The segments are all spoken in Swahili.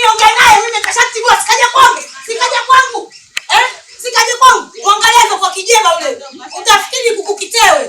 niongee naye mimi kashatigwa sikaja kwangu. Sikaja kwangu. Sikaja kwangu. Muangalie kwa kijeba ule. Utafikiri kuku kitewe.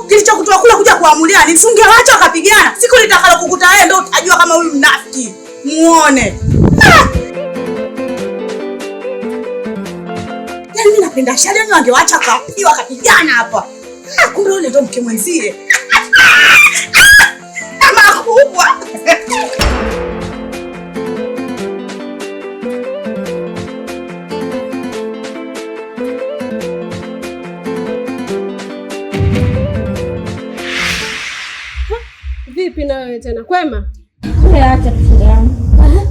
Kilichokutoa kula kuja kuamulia nisingeacha akapigana. Siku nitakalo kukuta wewe ndio utajua kama huyu mnafiki. Muone. Yaani mimi napenda shale ndio angewaacha kapiwa akapigana hapa. Kumbe yule ndio mke mwenzie. Kama kubwa. Vipi na wewe tena? Kwema? Acha kushinda yangu.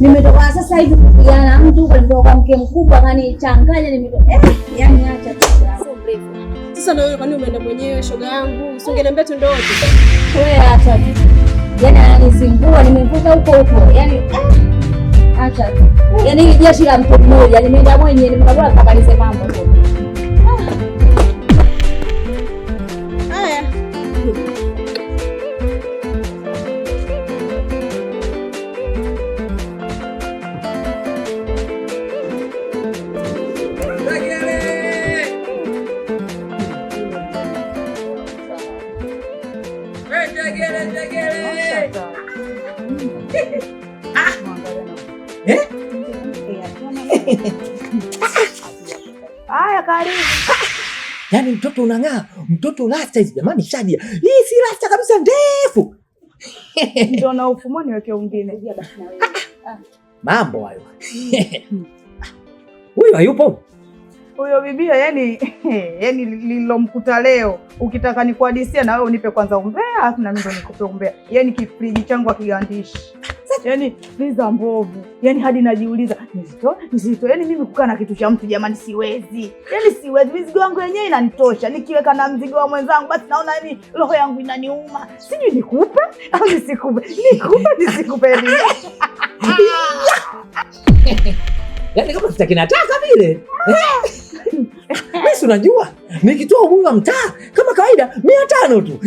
Nimetoka sasa hivi kupigana mtu kwa mke mkubwa kanichanganya nimetoka. Yaani acha kushinda. Sio mrefu. Sasa na wewe kwani umeenda mwenyewe shoga yangu? Usingeniambia tu ndio wote. Wewe acha tu. Yaani ananizingua nimemkuta huko. Yaani acha tu. Yaani jeshi la mtu mmoja nimeenda mwenyewe nimekabula kabalize mambo tu. Haya. Haya karibu. Yaani mtoto unang'aa, mtoto rasta hizi jamani Shadia. Hii si rasta kabisa ndefu. Ndio na ufumo niweke ungine. Mambo hayo. Huyu hayupo. Huyo bibia yani nililomkuta leo. Ukitaka nikuhadisia na wewe unipe kwanza umbea, na mimi ndo nikupe umbea. Yani kifriji changu akigandishi. Yani liza mbovu. Yani hadi najiuliza, nizito. Yani mimi kukaa na kitu cha mtu jamani siwezi. Yani siwezi. Mizigo yangu yenyewe inanitosha. Nikiweka na mzigo wa mwenzangu basi naona yani roho yangu inaniuma. Sijui nikupe au nisikupe. Nisikupe nini? Yaani kama sitakinataka vile. Mimi si unajua, nikitoa ubuyu wa mtaa kama kawaida 500 tu.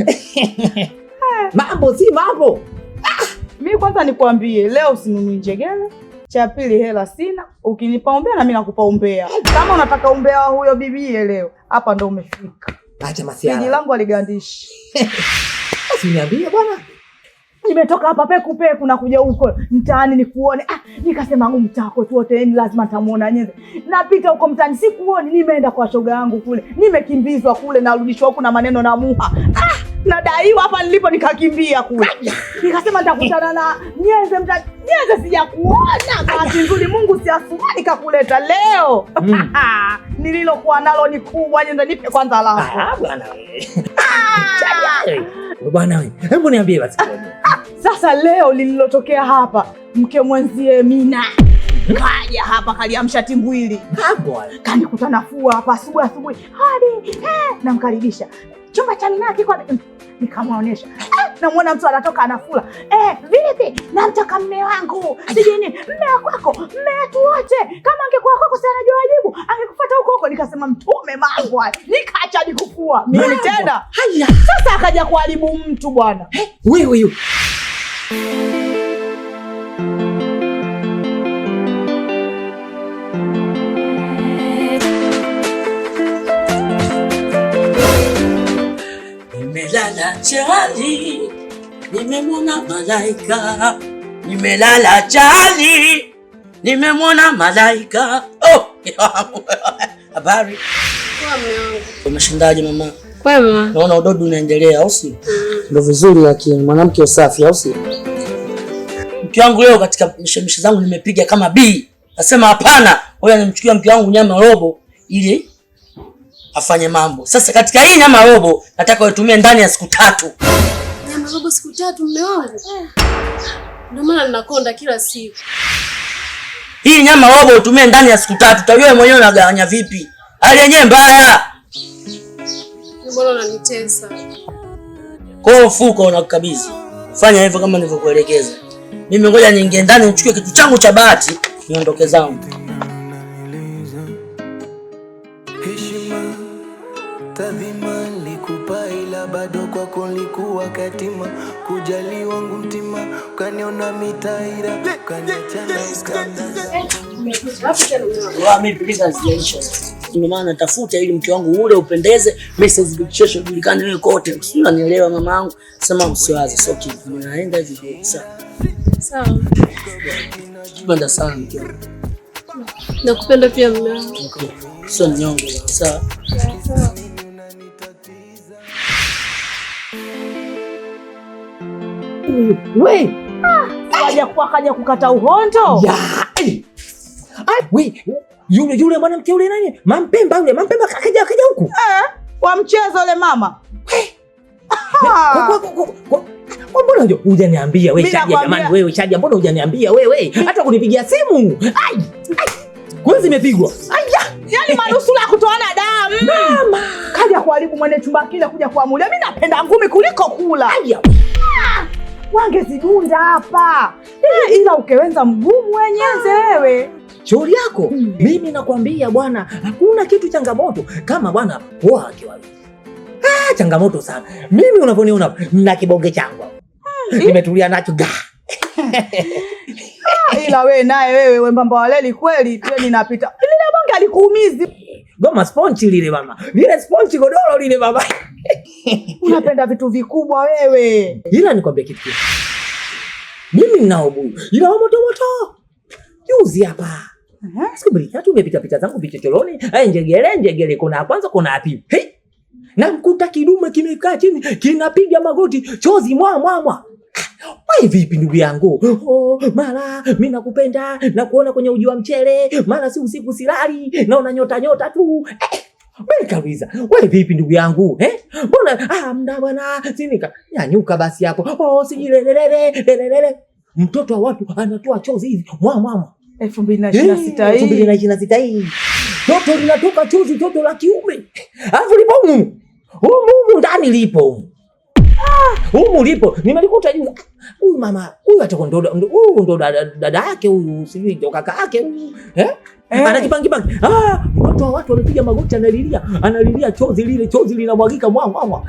Mambo si mambo. Mimi kwanza nikwambie, leo usinunui njegele. Cha pili hela sina. Ukinipa umbea na mimi nakupa umbea. Kama unataka umbea wa huyo bibie leo, hapa ndo umefika. Acha masiara. Jiji langu aligandishi. Usiniambie bwana. Nimetoka hapa peku na kuja huko mtaani nikuone. Nikasema huyu mtaa kwetu wote ni lazima tamuona nyeze. Napita huko mtaani sikuoni, nimeenda kwa shoga yangu kule. Nimekimbizwa kule na rudishwa huko na maneno na muha. Nadaiwa hapa nilipo nikakimbia kule. Nikasema nitakutana na nyeze mtaani. Nyeze sijakuona. Bahati nzuri Mungu si asumani nikakuleta leo. Nililokuwa nalo ni kubwa, nyende nipe kwanza lako. Bwana wewe. Bwana wewe. Hebu niambie basi. Sasa leo lililotokea hapa, mke mwenzie Mina kaja hapa kaliamsha timbwili. Kanikuta nafua hapa asubuhi. Hadi namkaribisha. Chumba cha Mina kiko nikamwonyesha. Namuona mtu anatoka anafula. Vipi? Namtaka mme wangu. Sijui nini? Mme wako, mme wetu wote. Kama angekuwa kwako sana anajua wajibu, angekufuata huko. Nikasema mtume mambo haya. Nikaacha hadi kufua. Mimi tena. Haya. Sasa akaja kuharibu mtu bwana. Wewe. Nimelala chali, nimemwona malaika. Nimelala chali, nimemwona malaika. Habari. Kwa mume wangu. Umeshindaje mama? Kwema. Naona udodo unaendelea au si? Ndio vizuri lakini mwanamke usafi au si? Mke wangu leo katika mishemishe zangu nimepiga kama B. Nasema hapana, wewe nimchukia mke wangu nyama robo ili afanye mambo. Sasa katika hii nyama robo nataka uitumie ndani ya siku 3. Nyama robo siku 3 mume wangu? Ndio maana ninakonda kila siku. Hii nyama robo utumie ndani ya siku 3. Utajua mwenyewe unagawanya vipi. Hali yenyewe mbaya. Mbona unanitesa? Kwa mfuko unakukabidhi. Fanya hivyo kama nilivyokuelekeza. Mimi ngoja niingie ndani nichukue kitu changu cha bahati niondoke zangu. Heshima tadhima nilikupa ila bado kwako nilikuwa katima, kujali wangu mtima ukaniona mitaira ukaniachana ukandaza. Mimi piliza ziaisha. Ndio maana natafuta ili mke wangu ule upendeze, message vichesho julikane wewe kote. Sio unanielewa mama yangu? Sema usiwaze, sio kitu. Naenda hivi sawa. Sawa. Kipenda sana mke wangu. Nakupenda pia mume wangu. Sio nyongo sawa. Sawa. We, kaja kukata uhondo. Ya. We, yule mwanamke yule nani? Mampemba kaja huku. Kwa mchezo yule mama. Mbona hujaniambia wewe Shadia jamani wewe Shadia mbona hujaniambia wewe? Hata kunipigia simu. Kwanza imepigwa. Yaani manusura kutoana damu. Mama, kaja kuharibu mwenye chumba kile kuja kuamulia. Mimi napenda ngumi kuliko kula. Wangezidunda hapa. Ila ukewenza mgumu wenyenze wewe. Shauri yako. Mimi nakwambia bwana, hakuna kitu changamoto kama bwana poa akiwali. Changamoto sana. Mimi unavyoniona na kibonge changu. Nimetulia nacho. Ila wewe naye wewe mbamba waleli kweli treni inapita. Lile bonge alikuumizi. Goma sponge lile mama. Lile sponge godoro lile baba. Unapenda vitu vikubwa wewe. Ila nikwambie kitu. Mimi ninao buyu. Ila moto. Juzi hapa. Siku mbili tatu nimepita zangu vichocholoni. Njegele kuna kwanza kuna api. Hey! Na mkuta kidume kimekaa chini kinapiga magoti chozi mwa. Wewe vipi ndugu yangu? Mara mimi nakupenda na kuona kwenye uji wa mchele, mara si usiku silali, naona nyota tu. Wewe kawiza. Wewe vipi ndugu yangu? Mbona mda bwana sinika. Nyanyuka basi hapo. Sijilelelele. Mtoto wa watu anatoa chozi hivi mwa. 2026 hii. Toto linatoka chozi, toto la kiume. Alafu lipo humu ndani lipo. Humu lipo. Nimelikuta juu. Huyu mama, huyu atakondoda. Huyu ndo dada yake huyu, sijui ndo kaka yake huyu. Anajipangipangi. Mtoto wa watu wanapiga magoti analilia chozi linamwagika mwa.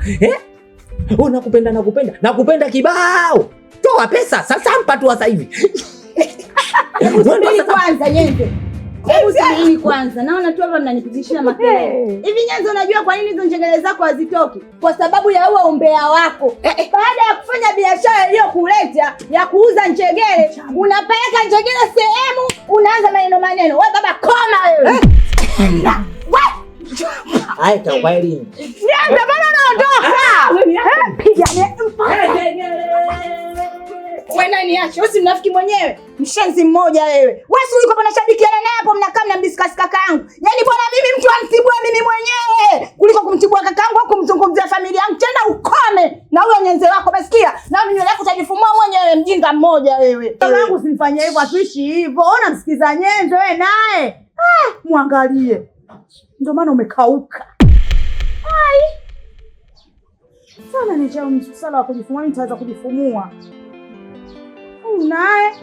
Nakupenda kibao. Toa pesa sasa mpa tu sasa hivi. Subiri kwanza Nyenze. Subiri kwanza. Naona tu hapa mnanipitishia makelele. Hivi Nyenze unajua kwa nini hizo njegele zako hazitoki? Kwa sababu ya huo umbea wako. Baada ya kufanya biashara iliyokuleta ya kuuza njegele, unapeleka njegele sehemu, unaanza maneno. Wewe baba koma wewe. Hai tawaili. Nyenze bana naondoka. Piga wewe nani niache? Wewe si mnafiki mwenyewe. Mshenzi mmoja wewe. Wewe si ulikuwa unashabikiana naye hapo mnakaa mnamdiscuss kakaangu. Yaani bwana mimi mtu anitibue mimi mwenyewe kuliko kumtibua kakaangu au kumzungumzia familia yangu tena ukome. Na huyo Nyenze wako umesikia? Na mimi nywele yako utajifumua mwenyewe mjinga mmoja wewe. Kakaangu usinifanyie hivyo atuishi hivyo. Ona msikiza Nyenze wewe naye. Muangalie. Ndio maana umekauka. Sana ni chao msala wa kujifumua mimi nitaanza kujifumua. Naye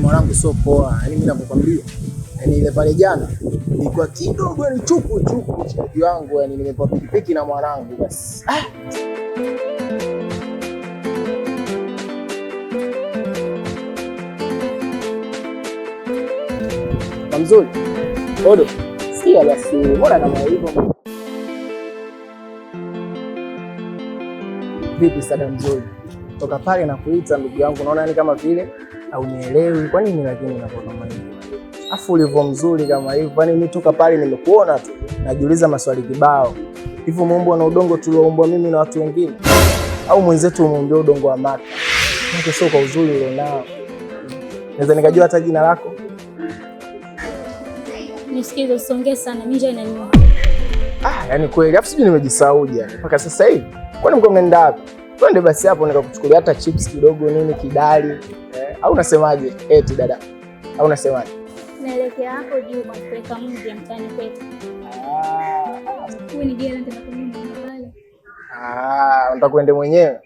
mwanangu sio poa. Mimi ninakwambia. Ile pale jana nilikuwa kidogo ni chuku chiki wangu nimepewa pikipiki na mwanangu basi. Mzuri. Odo. Sikia basi. Mbona kama hivyo? Vipi sada mzuri? Toka pale na kuita ndugu yangu naona kama vile au nielewi kwa nini lakini unakuwa kama hivyo. Afu ulivyo mzuri kama hivyo. Kwani mimi toka pale nimekuona tu. Najiuliza maswali kibao. Hivyo muumbwa na udongo tulioumbwa mimi na watu wengine? Au mwenzetu umeumbwa udongo wa maka? Ndio sio kwa uzuri ulionao. Naweza nikajua hata jina lako? Nisikize usongee sana, mimi njoo inaniuma. Yaani kweli. Afu sijui nimejisahauja mpaka sasa hivi. Kwani mko mnaenda wapi? Twende basi hapo nikakuchukulia hata chips kidogo nini kidali. Au unasemaje? Eti dada. Au unasemaje? Naelekea hapo juu kwa kupeleka mji mtaani kwetu. Wewe ni gani tena kwa nini pale? Unataka kuende mwenyewe?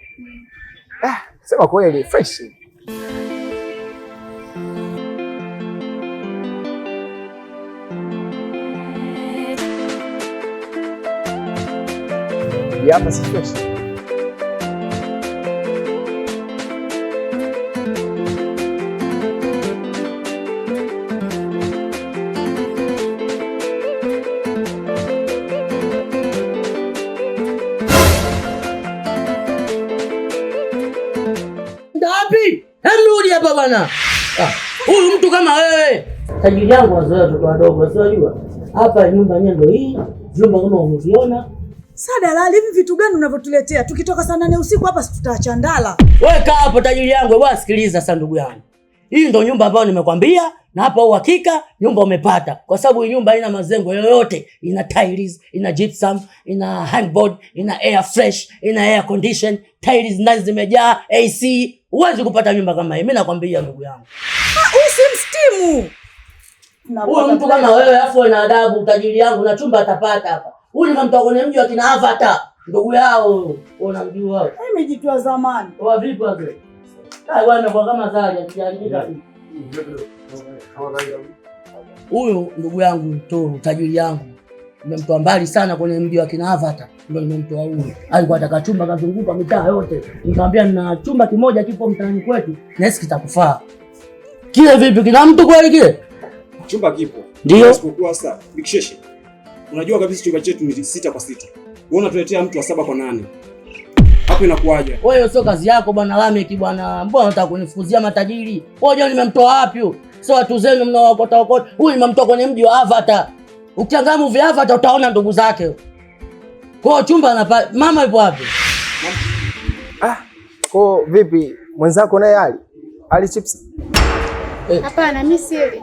Sema kweli fresh. Hapa si fresh. Ngapi? Rudi hapa bwana. Huyu mtu kama wewe. Tajiri yangu wazoea watoto wadogo, unajua? Hapa nyumba yenyewe ndio hii. Vyumba kama umeviona. Sasa dalali, hivi vitu gani unavyotuletea? Tukitoka saa 8 usiku hapa si tutaacha ndala. Weka hapo tajiri yangu, bwana sikiliza sasa ndugu yangu. Hii ndio nyumba ambayo nimekwambia na hapa uhakika nyumba umepata. Kwa sababu hii nyumba haina mazengo yoyote, ina tiles, ina gypsum, ina handboard, ina air fresh, ina air condition, tiles ndani zimejaa, AC. Huwezi kupata nyumba kama hii. Mimi nakwambia ndugu yangu. Usimstimu. Huyu mtu kama wewe afu na adabu tajiri yangu na chumba atapata hapa. Huyu ni mtu kwenye mji wa kina Avatar. Ndugu yao unamjua. Imejitoa zamani. Wa vipi wazee? Bwana kwa kama zali akiandika. Huyu ndugu yangu mtoro tajiri yangu. Nimemtoa mbali sana kwenye mji wa kina Avatar. Ndio nimemtoa huyu. Alikuwa ataka chumba kazunguka mitaa yote. Nikamwambia nina chumba kimoja kipo mtaani kwetu. Na hisi kitakufaa. Kile vipi kina mtu kweli kile? Chumba kipo. Ndio. Isipokuwa sasa bikisheshe. Unajua kabisa chumba chetu ni 6 kwa 6. Wewe unatuletea mtu wa 7 kwa 8. Hapo inakuaje? Wewe sio kazi yako bwana Lameki bwana. Mbona unataka kunifukuzia matajiri? Wewe nimemtoa wapi huyo? Sio watu zenu mnaokota okota. Huyu nimemtoa kwenye mji wa Avatar. Ukiangalia movie Avatar utaona ndugu zake. Kwa chumba na mama yupo wapi? Kwa vipi? Mwenzako naye ali chips? Hapana, mimi sili.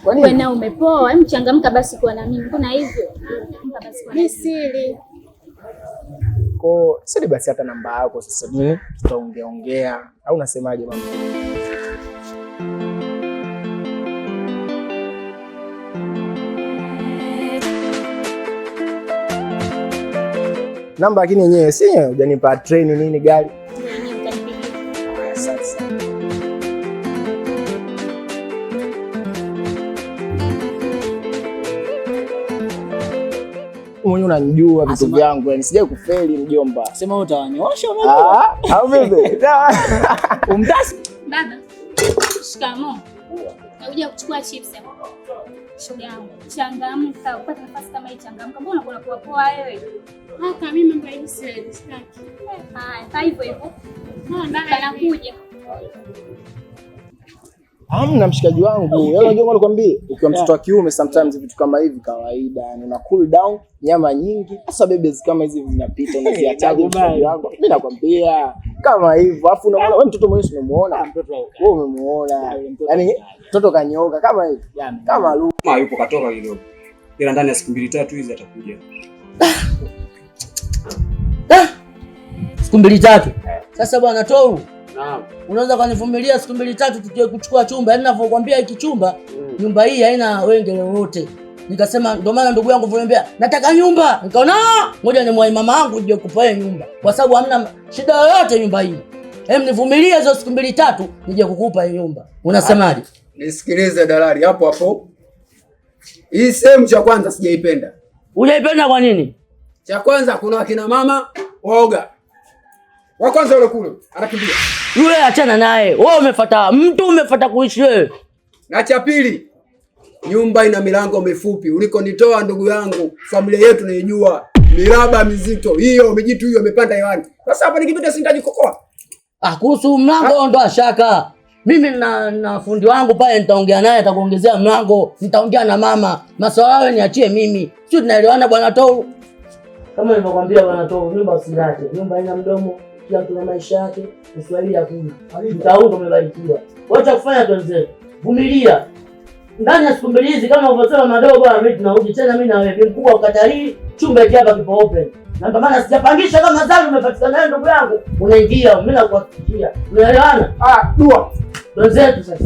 Kwa nini? Wewe na umepoa, hebu changamka basi kwa na mimi. Mbona hivyo? Changamka basi kwa. Mimi sili. Kwa sisi basi hata namba yako sasa nini? Tutaongea. Au unasemaje mama? Namba lakini yenyewe si yenyewe hujanipa train nini gari? Yenyewe utanipigia. Sasa. Mwenye unanijua vitu vyangu, yani sijai kufeli mjomba. Sema utawanyosha mama. Au vipi? Umtasi. Baba. Shikamoo. Nakuja kuchukua chips hapo. Shoga yangu. Changamka, upate nafasi kama hii changamka. Mbona unakuwa poa wewe? Hata mimi mambo hivi sitaki. Haya, hivyo hivyo. Nakuja. Hamna mshikaji wangu. Yaani unajua nikwambie, ukiwa mtoto wa kiume sometimes vitu kama hivi kawaida. Yani una cool down, nyama nyingi. Sasa bebezi kama hizi zinapita unaziachaje mshikaji wangu? Mimi nakwambia kama hivyo. Alafu unaona wewe mtoto mwenyewe umemuona? Wewe umemuona. Yaani mtoto kanyoka kama hivi. Kama Lu. Kama yupo katoka kidogo. Ila ndani ya siku 2-3 hizi atakuja. Siku 2-3. Sasa bwana Toru. Naam. Unaweza kunivumilia siku 2-3 tuje kuchukua chumba. Yaani ninavyokuambia hiki chumba, nyumba hii haina wengine wote. Nikasema ndio maana ndugu yangu vuniambia, nataka nyumba. Nikaona ngoja nimwai mama yangu nje kupa nyumba. Kwa sababu hamna shida yoyote nyumba hii. Nivumilie hizo siku 2-3 nije kukupa nyumba. Unasemaje? Nisikilize dalali hapo hapo. Hii sehemu cha kwanza sijaipenda. Hujaipenda kwa nini? Cha kwanza kuna akina mama waoga. Wa kwanza yule kule anakimbia. Yule achana naye. Wewe umefuata mtu umefuata kuishi wewe. Na cha pili, nyumba ina milango mifupi. Ulikonitoa ndugu yangu, familia yetu naijua. Miraba mizito. Hiyo mijitu hiyo imepanda hewani. Sasa hapa nikipita sitajikokoa. Kuhusu mlango ndo shaka. Mimi na fundi wangu pale nitaongea naye atakuongezea mlango. Nitaongea na mama. Maswala wewe niachie mimi. Sio tunaelewana bwana Toru. Kama nilivyokuambia bwana Toru, nyumba usilate. Nyumba ina mdomo. Kila mtu na maisha yake, Kiswahili hakuna. Mtaundo umebarikiwa. Wacha kufanya tuanze. Vumilia. ndani ya siku mbili hizi kama ulivyosema madogo ya mimi tunarudi tena mimi na wewe. Mkubwa ukatalii, chumba hiki hapa kipo open. Na ndio maana sijapangisha kama zali umepatikana naye ndugu yangu. Unaingia, mimi nakuhakikishia. Unaelewana? Dua. Wenzetu sasa.